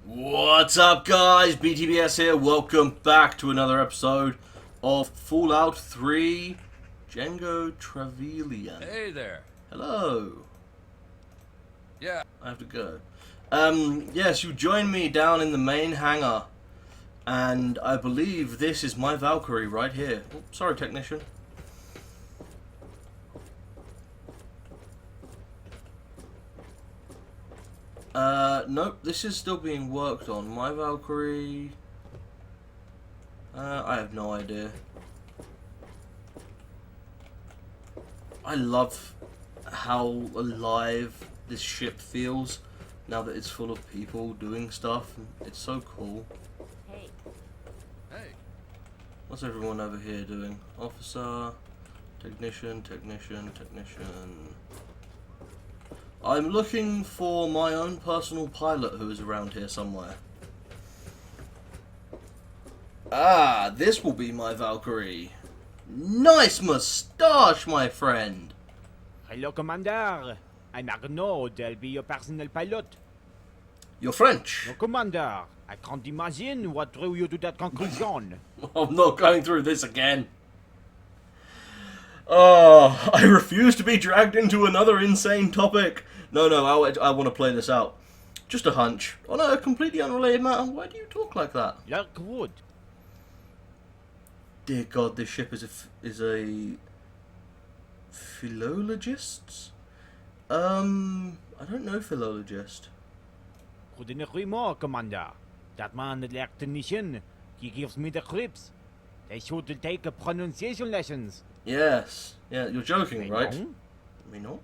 What's up, guys? BTBS here. Welcome back to another episode of Fallout 3 Django Trevelyan. Hey there. Hello. Yeah. I have to go. Yes, you joined me down in the main hangar. And I believe this is my Valkyrie right here. Oh, sorry, technician. Nope, this is still being worked on. My Valkyrie... I have no idea. I love how alive this ship feels now that it's full of people doing stuff. It's so cool. Hey. Hey. What's everyone over here doing? Officer, technician. I'm looking for my own personal pilot who is around here somewhere. Ah, this will be my Valkyrie. Nice moustache, my friend. Hello, Commander. I'm Arnaud. I'll be your personal pilot. You're French. No, Commander. I can't imagine what drew you to that conclusion. I'm not going through this again. Oh, I refuse to be dragged into another insane topic. No, I want to play this out. Just a hunch. On a completely unrelated matter, why do you talk like that? Lockwood. Dear God, this ship is a philologist? I don't know philologist. Couldn't agree more, Commander. That man, the technician, he gives me the creeps. They should take pronunciation lessons. Yes. Yeah, you're joking, They right? don't? Me not.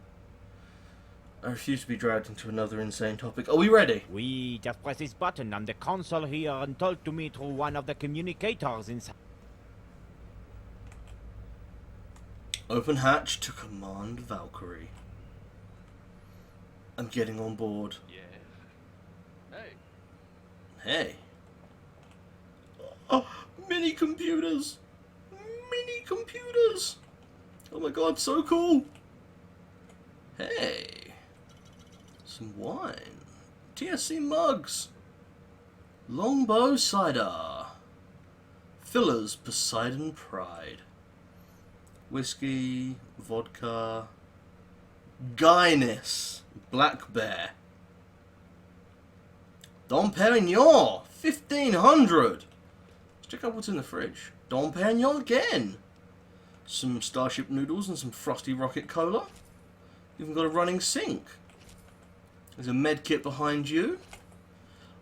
I refuse to be dragged into another insane topic. Are we ready? We just press this button on the console here and talk to me through one of the communicators inside. Open hatch to command Valkyrie. I'm getting on board. Yeah. Hey. Hey. Oh, mini computers! Mini computers! Oh my god, so cool! Hey. Some wine. TSC mugs. Longbow cider. Fillers Poseidon Pride. Whiskey, vodka, Guinness, Black Bear, Dom Perignon, 1500. Let's check out what's in the fridge. Dom Perignon again. Some Starship noodles and some Frosty Rocket Cola. Even got a running sink. There's a med kit behind you.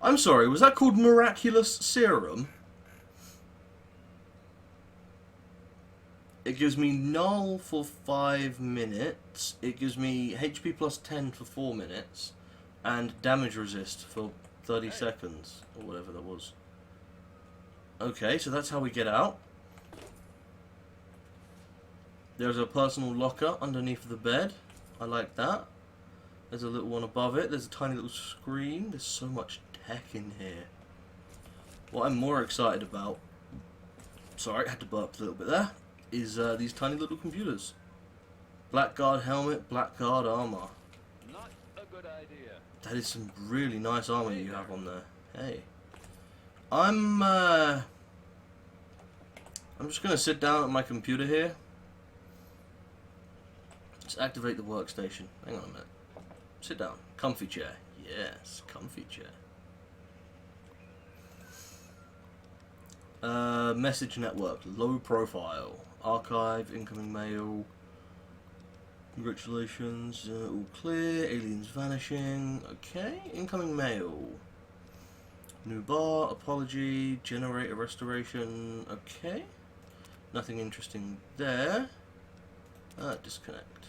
I'm sorry, was that called Miraculous Serum? It gives me null for 5 minutes. It gives me HP plus 10 for 4 minutes. And damage resist for 30 seconds. Or whatever that was. Okay, so that's how we get out. There's a personal locker underneath the bed. I like that. There's a little one above it. There's a tiny little screen. There's so much tech in here. What I'm more excited about... Sorry, I had to burp a little bit there. Is these tiny little computers. Blackguard helmet, Blackguard armor. Not a good idea. That is some really nice armor you have on there. Hey. I'm just gonna sit down at my computer here. Let's activate the workstation. Hang on a minute. Sit down. Comfy chair. Yes, comfy chair. Message network. Low profile. Archive, incoming mail. Congratulations, all clear. Aliens vanishing. Okay, incoming mail. New bar, apology, generator restoration. Okay, nothing interesting there. Disconnect.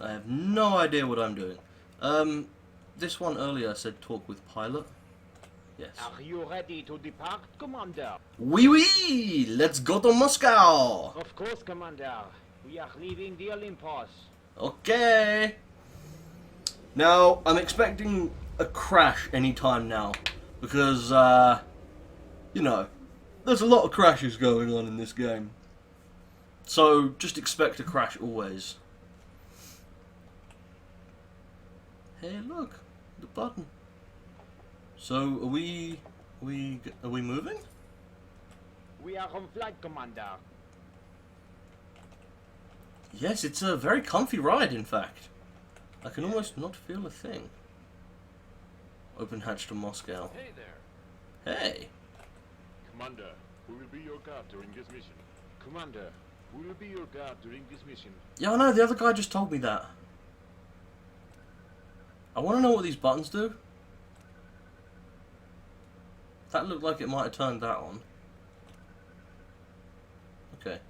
I have no idea what I'm doing. This one earlier said talk with pilot. Yes. Are you ready to depart, Commander? Oui, oui! Let's go to Moscow! Of course, Commander. We are leaving the Olympus. Okay. Now, I'm expecting a crash anytime now. Because, you know, there's a lot of crashes going on in this game. So, just expect a crash always. Hey, look, the button. So, are we moving? We are on flight, Commander. Yes, it's a very comfy ride, in fact. I can almost not feel a thing. Open hatch to Moscow. Hey there. Hey! Commander, we will be your guard during this mission. Commander, we will be your guard during this mission. Yeah, I know, the other guy just told me that. I want to know what these buttons do. That looked like it might have turned that on. Okay.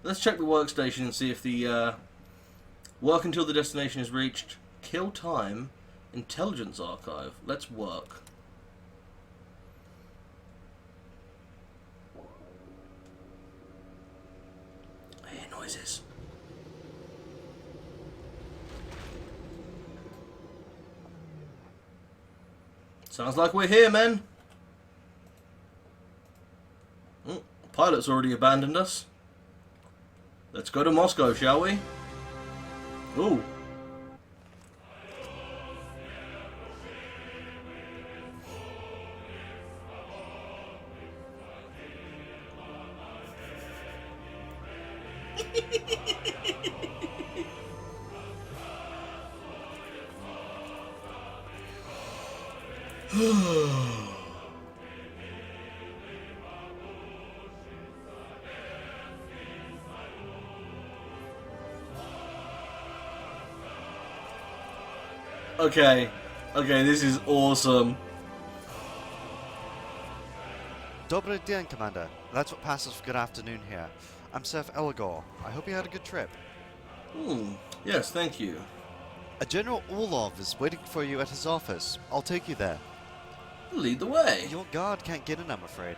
Let's check the workstation and see if the work until the destination is reached. Kill time. Intelligence archive. Let's work. I hear noises. Sounds like we're here, men. Pilot's already abandoned us. Let's go to Moscow, shall we? Ooh. Okay, this is awesome. Dobry dien, Commander. That's what passes for good afternoon here. I'm Seth Elagor. I hope you had a good trip. Yes, thank you. A General Orlov is waiting for you at his office. I'll take you there. Lead the way. Your guard can't get in, I'm afraid.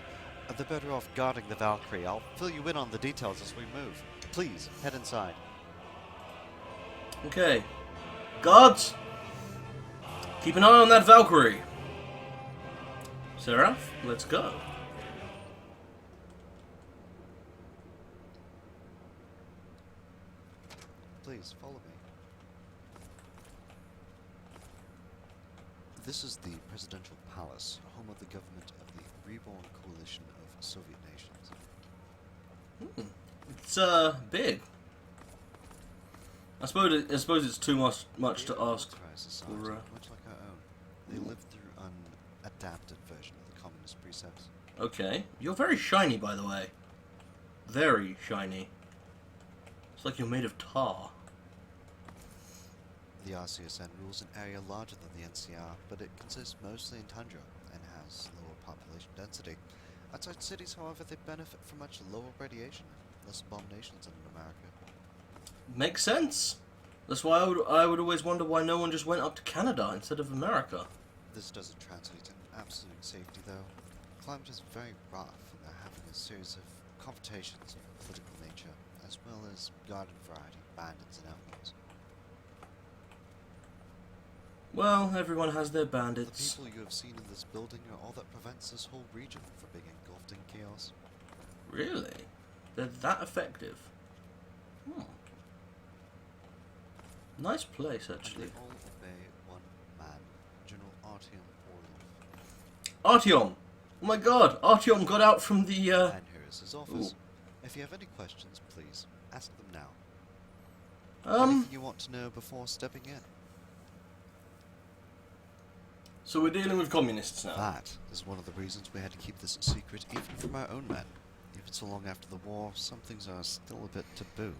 They're better off guarding the Valkyrie. I'll fill you in on the details as we move. Please, head inside. Okay. Guards, keep an eye on that Valkyrie. Seraph, let's go. Please, follow me. This is the Presidential Palace, home of the government of the Reborn Coalition of Soviet Nations. It's big. I suppose it's too much to ask. Society, For, much like our own. They live through an adapted version of the communist precepts. Okay, you're very shiny, by the way. Very shiny. It's like you're made of tar. The RCSN rules an area larger than the NCR, but it consists mostly in tundra and has lower population density. Outside cities, however, they benefit from much lower radiation, less abominations than in America. Makes sense. That's why I would always wonder why no one just went up to Canada instead of America. This doesn't translate to absolute safety, though. The climate is very rough, and they're having a series of confrontations of a political nature, as well as garden variety bandits and outlaws. Well, everyone has their The bandits. people you have seen in this building are all that prevents this whole region from being engulfed in chaos. Really? They're that effective? Nice place, And actually. they all obey one man, General Artyom Orlov. Artyom! Oh my god, Artyom got out from the, And here is his office. Ooh. If you have any questions, please ask them now. Anything you want to know before stepping in? So we're dealing with communists now. That is one of the reasons we had to keep this secret even from our own men. Even so long after the war, some things are still a bit taboo.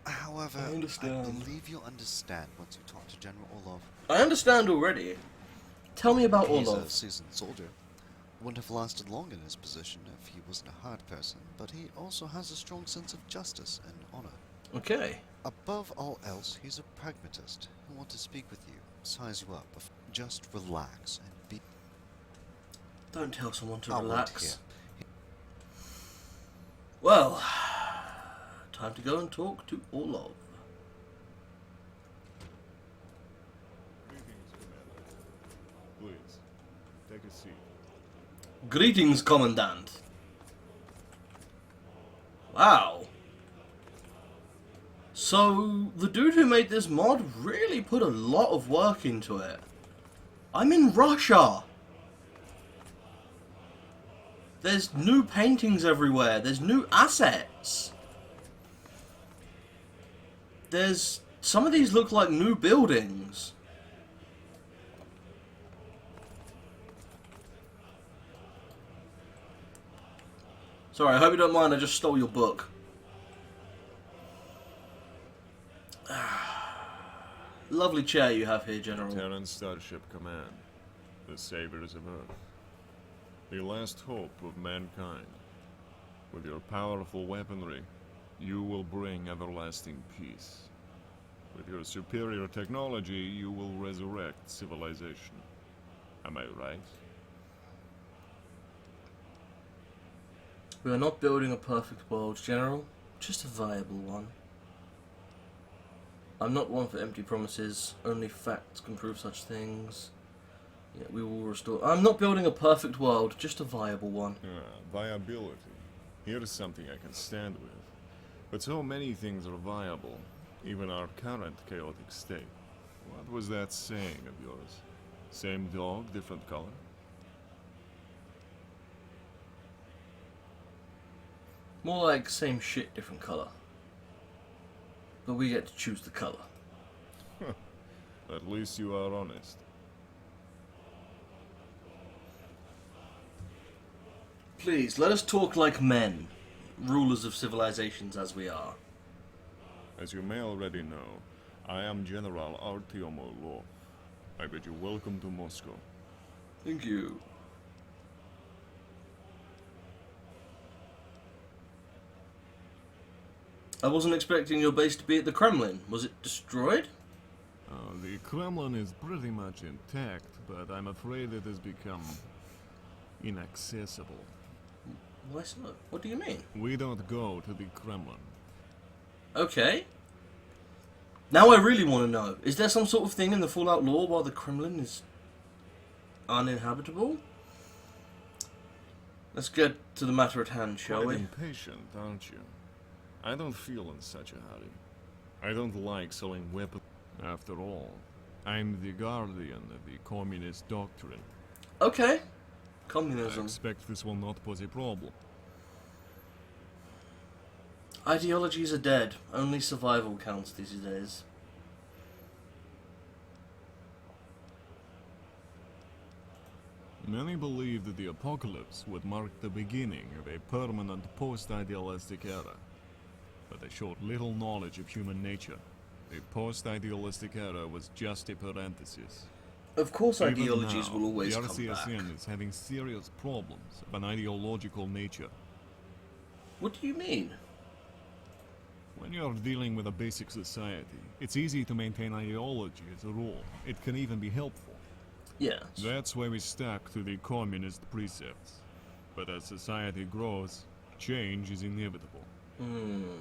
However, I understand. believe you'll understand once you talk to General Orlov. I understand already. Tell me about He's a Orlov. seasoned soldier. Wouldn't have lasted long in his position if he wasn't a hard person, but he also has a strong sense of justice and honor. Okay. Above all else, he's a pragmatist who wants to speak with you, size you up. Just relax and be. Don't tell someone to I'll wait relax. here. Well, time to go and talk to Orlov. Greetings, Commander. Please, take a seat. Greetings, Commandant. Wow. So, the dude who made this mod really put a lot of work into it. I'm in Russia! There's new paintings everywhere. There's new assets. There's... Some of these look like new buildings. Sorry, I hope you don't mind, I just stole your book. Lovely chair you have here, General. Terran Starship Command, the saviors of Earth, the last hope of mankind. With your powerful weaponry, you will bring everlasting peace. With your superior technology, you will resurrect civilization. Am I right? We are not building a perfect world, General. Just a viable one. I'm not one for empty promises. Only facts can prove such things. Yeah, we will restore... I'm not building a perfect world, just a viable one. Viability. Here's something I can stand with. But so many things are viable, even our current chaotic state. What was that saying of yours? Same dog, different color? More like same shit, different colour. But we get to choose the colour. At least you are honest. Please, let us talk like men. Rulers of civilizations as we are. As you may already know, I am General Artyom Orlov. I bid you welcome to Moscow. Thank you. I wasn't expecting your base to be at the Kremlin. Was it destroyed? The Kremlin is pretty much intact, but I'm afraid it has become inaccessible. Why so? What do you mean? We don't go to the Kremlin. Okay. Now I really want to know. Is there some sort of thing in the Fallout lore while the Kremlin is uninhabitable? Let's get to the matter at hand, shall Quite we? impatient, aren't you? I don't feel in such a hurry. I don't like selling weapons. After all, I'm the guardian of the communist doctrine. Okay. I Communism. expect this will not pose a problem. Ideologies are dead. Only survival counts these days. Many believe that the apocalypse would mark the beginning of a permanent post-idealistic era. But they showed little knowledge of human nature. The post-idealistic era was just a parenthesis. Of course Even ideologies now, will always the come back. RCSN is having serious problems of an ideological nature. What do you mean? When you're dealing with a basic society, it's easy to maintain ideology as a rule. It can even be helpful. Yes. That's why we stuck to the communist precepts. But as society grows, change is inevitable.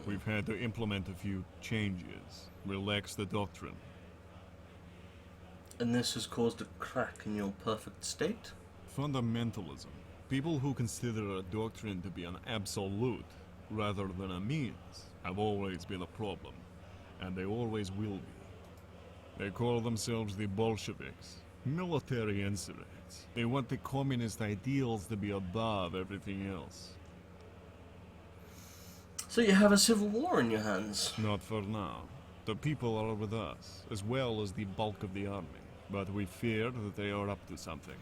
We've had to implement a few changes, relax the doctrine. And this has caused a crack in your perfect state? Fundamentalism. People who consider a doctrine to be an absolute rather than a means have always been a problem, and they always will be. They call themselves the Bolsheviks, military insurrects. They want the communist ideals to be above everything else. So you have a civil war in your hands? Not for now. The people are with us, as well as the bulk of the army. But we fear that they are up to something.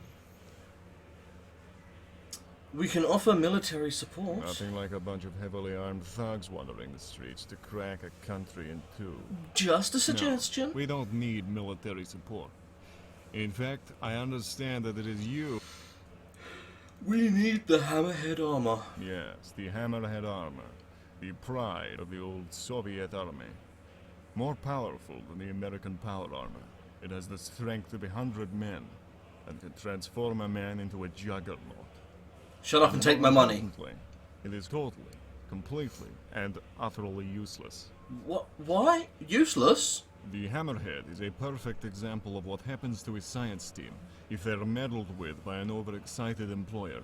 We can offer military support. Nothing like a bunch of heavily armed thugs wandering the streets to crack a country in two. Just a No, suggestion. we don't need military support. In fact, I understand that it is you. We need the hammerhead armor. Yes, the Hammerhead armor. The pride of the old Soviet army. More powerful than the American power armor. It has the strength of 100 men, and can transform a man into a juggernaut. Shut up and take my money. Importantly, it is totally, completely, and utterly useless. What? Why? Useless? The Hammerhead is a perfect example of what happens to a science team if they're meddled with by an overexcited employer.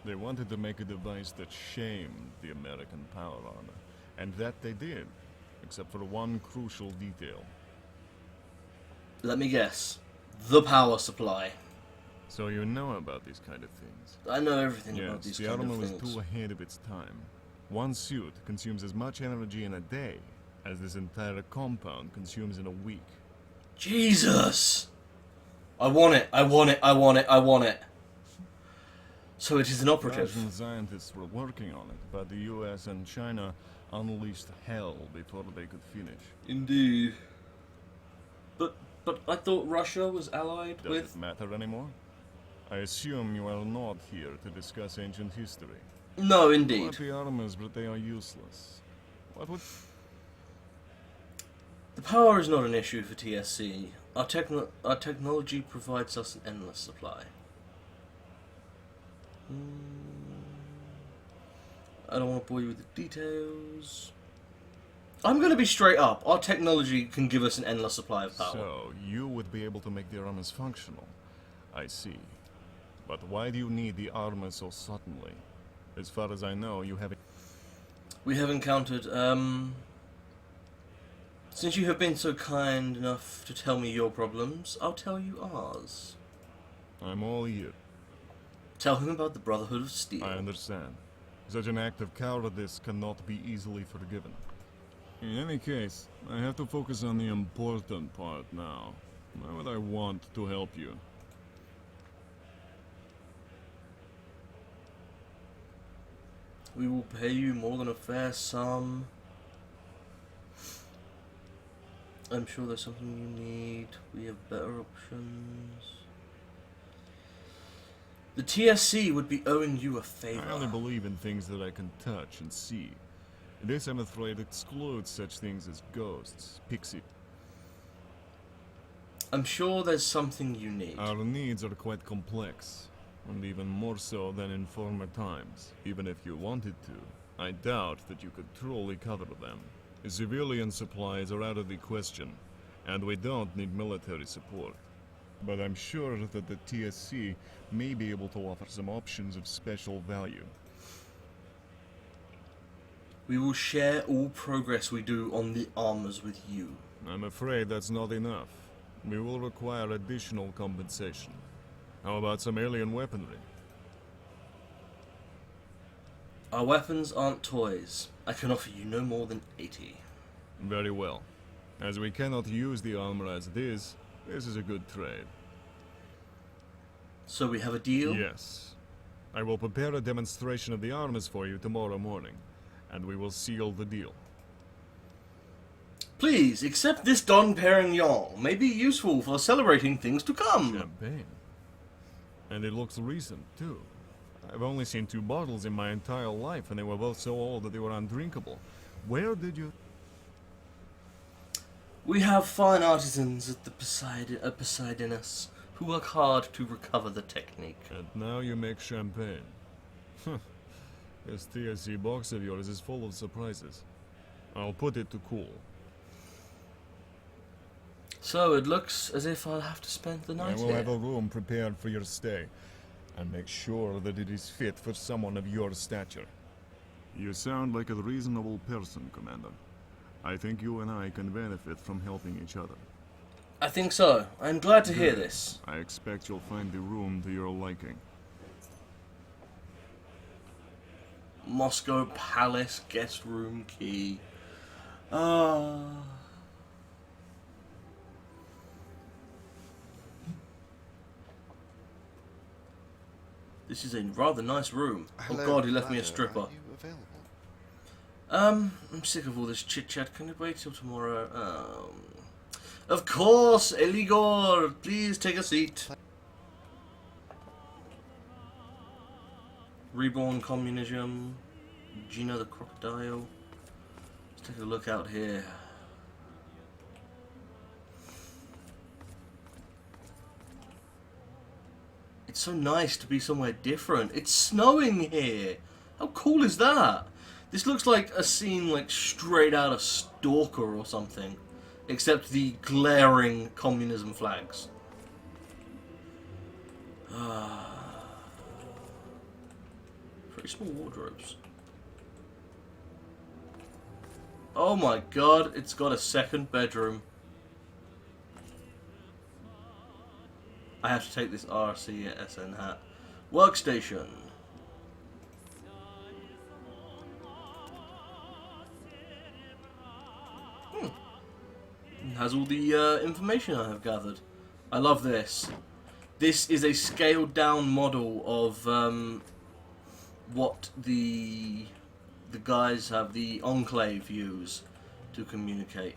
They wanted to make a device that shamed the American power armor, and that they did. except for one crucial detail. Let me guess. The power supply. So you know about these kind of things. I know everything about Yes, these the kind armor of was things. too ahead of its time. One suit consumes as much energy in a day as this entire compound consumes in a week. Jesus! I want it, I want it, I want it, I want it. So it is an operative. Russian scientists were working on it, but the US and China unleashed hell before they could finish. Indeed. But I thought Russia was allied Does with... it matter anymore? I assume you are not here to discuss ancient history. No, You indeed. want the armors, but they are useless. What would... The power is not an issue for TSC. Our technology provides us an endless supply. I don't want to bore you with the details. I'm going to be straight up. Our technology can give us an endless supply of power. So, you would be able to make the armors functional. I see. But why do you need the armor so suddenly? As far as I know, you haven't... We have encountered, since you have been so kind enough to tell me your problems, I'll tell you ours. I'm all ear. Tell him about the Brotherhood of Steel. I understand. Such an act of cowardice cannot be easily forgiven. In any case, I have to focus on the important part now. Why would I want to help you? We will pay you more than a fair sum. I'm sure there's something you need. We have better options. The TSC would be owing you a favor. I only believe in things that I can touch and see. This, I'm afraid, excludes such things as ghosts, pixie. I'm sure there's something you need. Our needs are quite complex, and even more so than in former times. Even if you wanted to, I doubt that you could truly cover them. Civilian supplies are out of the question, and we don't need military support. But I'm sure that the TSC may be able to offer some options of special value. We will share all progress we do on the armors with you. I'm afraid that's not enough. We will require additional compensation. How about some alien weaponry? Our weapons aren't toys. I can offer you no more than 80. Very well. As we cannot use the armor as it is, this is a good trade. So we have a deal? Yes. I will prepare a demonstration of the armors for you tomorrow morning, and we will seal the deal. Please, accept this Don Perignon. May be useful for celebrating things to come. Champagne. And it looks recent, too. I've only seen 2 bottles in my entire life, and they were both so old that they were undrinkable. Where did you... We have fine artisans at the Poseidonus who work hard to recover the technique. And now you make champagne. Huh. This TSC box of yours is full of surprises. I'll put it to cool. So it looks as if I'll have to spend the I night will here. have a room prepared for your stay, and make sure that it is fit for someone of your stature. You sound like a reasonable person, Commander. I think you and I can benefit from helping each other. I think so. I'm glad to hear Good. this. I expect you'll find the room to your liking. Moscow Palace guest room key. Ah. This is a rather nice room. Hello, Oh god, he left me a Commander. stripper. Are you available? I'm sick of all this chit-chat. Can it wait till tomorrow? Of course, Eligor! Please take a seat. Reborn Communism. Gina the Crocodile. Let's take a look out here. It's so nice to be somewhere different. It's snowing here! How cool is that? This looks like a scene like straight out of Stalker or something. Except the glaring communism flags. Very small wardrobes. Oh my god, it's got a second bedroom. I have to take this RCSN hat. Workstation. Has all the information I have gathered. I love this. This is a scaled down model of what the guys have, the Enclave use to communicate.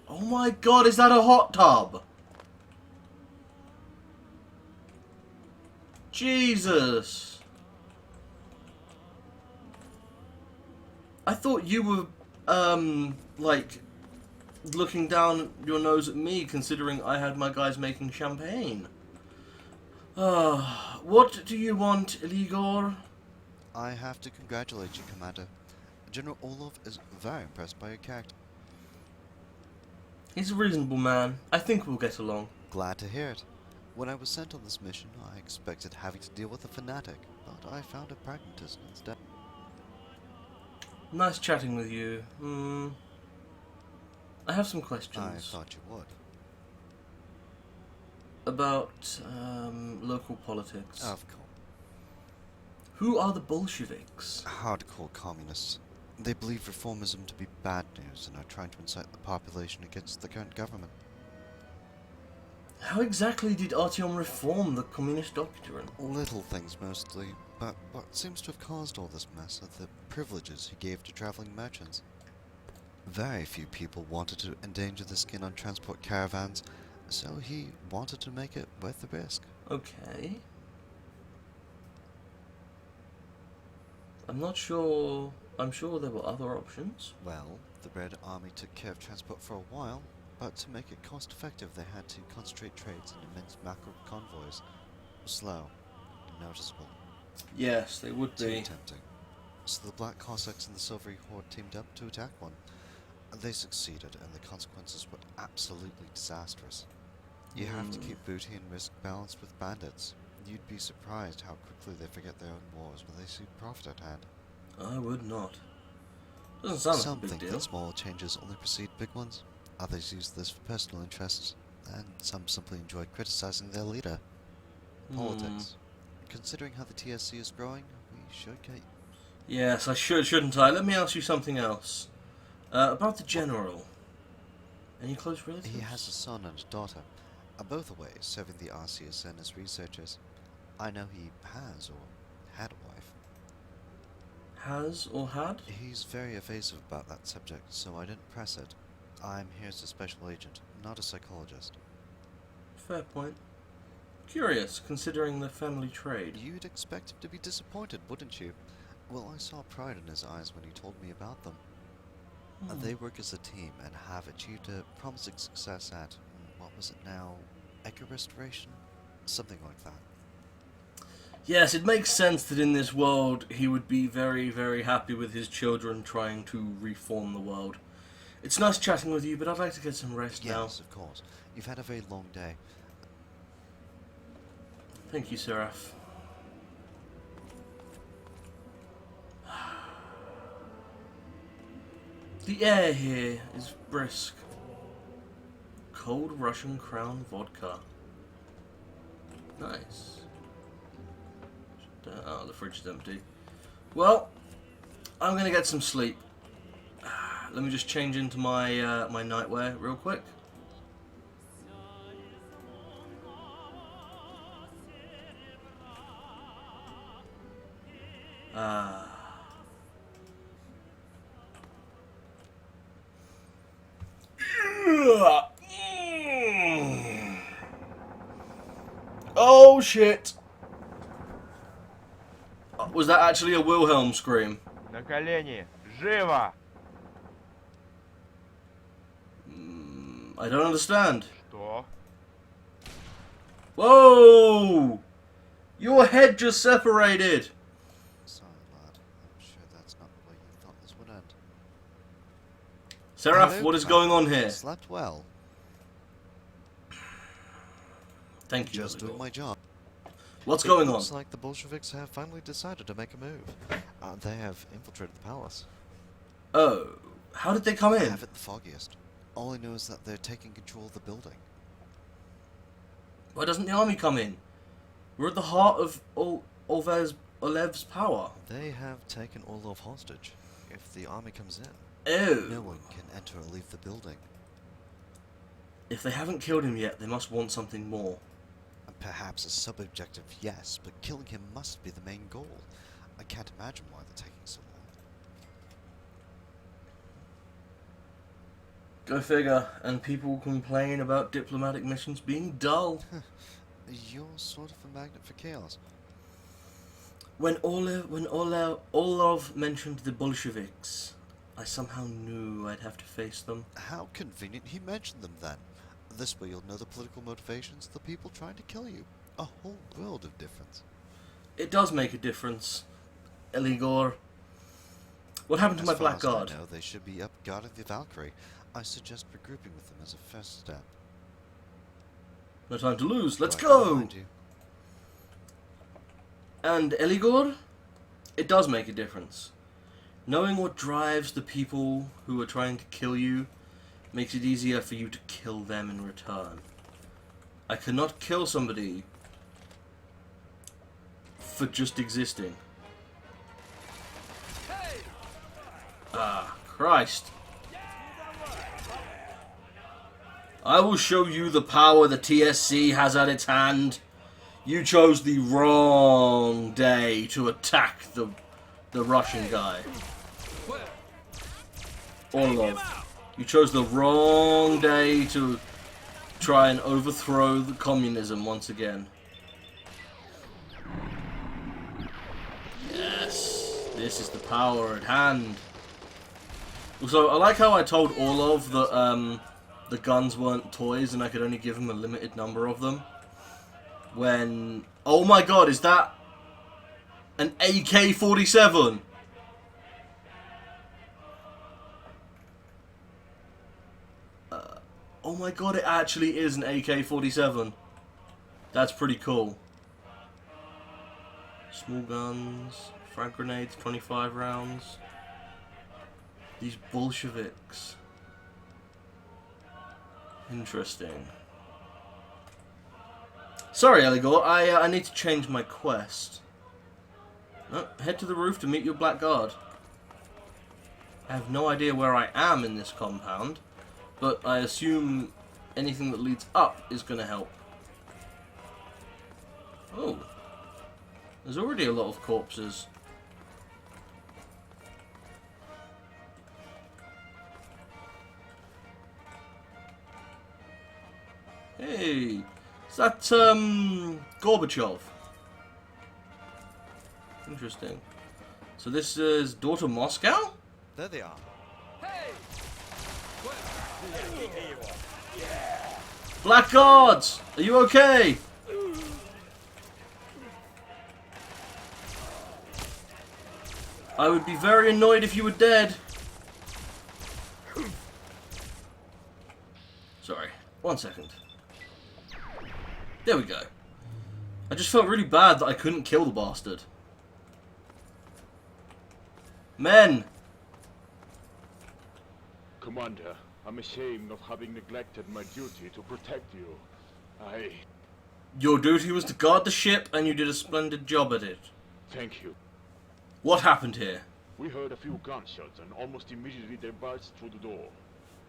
Oh my god, is that a hot tub? Jesus. I thought you were, like, looking down your nose at me, considering I had my guys making champagne. What do you want, Ligor? I have to congratulate you, Commander. General Orlov is very impressed by your character. He's a reasonable man. I think we'll get along. Glad to hear it. When I was sent on this mission, I expected having to deal with a fanatic, but I found a pragmatist instead. Nice chatting with you. I have some I questions thought you would. about local politics. Of course. Who are the Bolsheviks? Hardcore communists. They believe reformism to be bad news and are trying to incite the population against the current government. How exactly did Artyom reform the communist doctrine? Little things mostly, but what seems to have caused all this mess are the privileges he gave to traveling merchants. Very few people wanted to endanger their skin on transport caravans, so he wanted to make it worth the risk. Okay. I'm not sure. I'm sure there were other options. Well, the Red Army took care of transport for a while, but to make it cost effective they had to concentrate trades in immense macro convoys. Slow, noticeable, Yes, they would too be. tempting. So the Black Cossacks and the Silvery Horde teamed up to attack one. They succeeded, and the consequences were absolutely disastrous. You have to keep booty and risk balanced with bandits. You'd be surprised how quickly they forget their own wars when they see profit at hand. I would not. Doesn't sound like Some a big think deal. that small changes only precede big ones. Others use this for personal interests, and some simply enjoy criticizing their leader. Politics. Considering how the TSC is growing, we should get... Yes, I should, shouldn't I? Let me ask you something else. About the general. Any close relatives? He has a son and a daughter, both away serving the RCSN as researchers. I know he has or had a wife. Has or had? He's very evasive about that subject, so I didn't press it. I'm here as a special agent, not a psychologist. Fair point. Curious, considering the family trade. You'd expect him to be disappointed, wouldn't you? Well, I saw pride in his eyes when he told me about them. They work as a team and have achieved a promising success at, what was it now, Echo Restoration? Something like that. Yes, it makes sense that in this world he would be very, very happy with his children trying to reform the world. It's nice chatting with you, but I'd like to get some rest now. Yes, of course. You've had a very long day. Thank you, Seraph. The air here is brisk. Cold Russian Crown vodka. Nice. Oh, the fridge is empty. Well, I'm gonna get some sleep. Let me just change into my my nightwear real quick. Oh shit! Was that actually a Wilhelm scream? На колени! Живо! I don't understand. Что? Whoa! Your head just separated! Sorry, lad. I'm sure that's not the way you thought this would end. Seraph, Hello, what is Commander. going on here? Slept well. Thank you. Just doing my job. What's going on? Looks like the Bolsheviks have finally decided to make a move. They have infiltrated the palace. Oh. How did they come I in? haven't the foggiest. All I know is that they're taking control of the building. Why doesn't the army come in? We're at the heart of Olev's power. They have taken Orlov hostage. If the army comes in, Oh. no one can enter or leave the building. If they haven't killed him yet, they must want something more. And perhaps a sub-objective, yes, but killing him must be the main goal. I can't imagine why they're taking so long. Go figure. And people complain about diplomatic missions being dull. You're sort of a magnet for chaos. When Orlov mentioned the Bolsheviks, I somehow knew I'd have to face them. How convenient he mentioned them then. This way you'll know the political motivations of the people trying to kill you. A whole world of difference. It does make a difference, Eligor. What happened to my As far as I blackguard? know, they should be up guarding the Valkyrie. I suggest regrouping with them as a first step. No time to lose. Let's Right go! behind you. And Eligor, it does make a difference. Knowing what drives the people who are trying to kill you makes it easier for you to kill them in return. I cannot kill somebody for just existing. Ah, Christ. I will show you the power the TSC has at its hand. You chose the wrong day to attack the Russian guy. Orlov. You chose the wrong day to try and overthrow the communism once again. Yes, this is the power at hand. Also, I like how I told Orlov that the guns weren't toys and I could only give him a limited number of them. When... Oh my god, is that an AK-47? Oh my god, it actually is an AK-47. That's pretty cool. Small guns, frag grenades, 25 rounds. These Bolsheviks. Interesting. Sorry, Eligor, I need to change my quest. No, head to the roof to meet your blackguard. I have no idea where I am in this compound, but I assume anything that leads up is going to help. Oh. There's already a lot of corpses. Hey, is that Gorbachev? Interesting. So this is Daughter Moscow? There they are. Blackguards! Are you okay? I would be very annoyed if you were dead. Sorry, 1 second. There we go. I just felt really bad that I couldn't kill the bastard. Men! Commander, I'm ashamed of having neglected my duty to protect you. Your duty was to guard the ship, and you did a splendid job at it. Thank you. What happened here? We heard a few gunshots and almost immediately they burst through the door.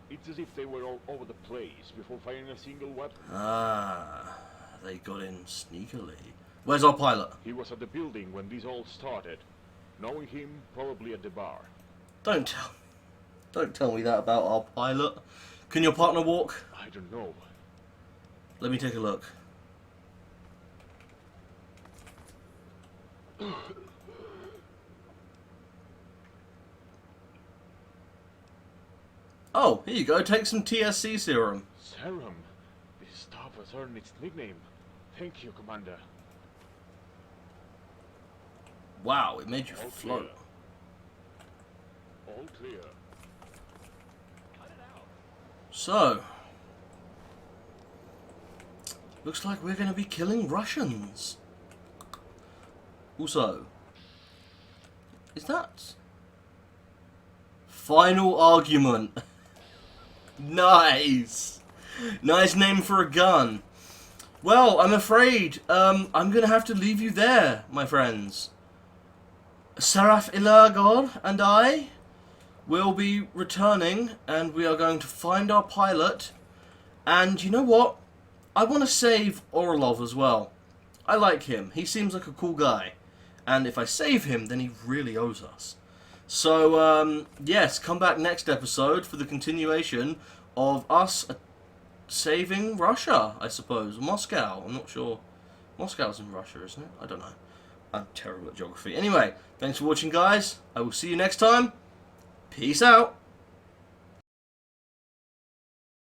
It's as if they were all over the place before firing a single weapon. Ah, they got in sneakily. Where's our pilot? He was at the building when this all started. Knowing him, probably at the bar. Don't tell me that about our pilot. Can your partner walk? I don't know. Let me take a look. Oh, here you go. Take some TSC serum. Serum. This stuff has earned its nickname. Thank you, Commander. Wow, it made you All float. All clear. So, looks like we're going to be killing Russians. Also, is that Final argument. Nice. Nice name for a gun. Well, I'm afraid I'm going to have to leave you there, my friends. Saraf Ilagor and I will be returning, and we are going to find our pilot. And you know what? I want to save Orlov as well. I like him. He seems like a cool guy. And if I save him, then he really owes us. So, yes, come back next episode for the continuation of us saving Russia, I suppose. Moscow, I'm not sure. Moscow's in Russia, isn't it? I don't know. I'm terrible at geography. Anyway, thanks for watching, guys. I will see you next time. Peace out.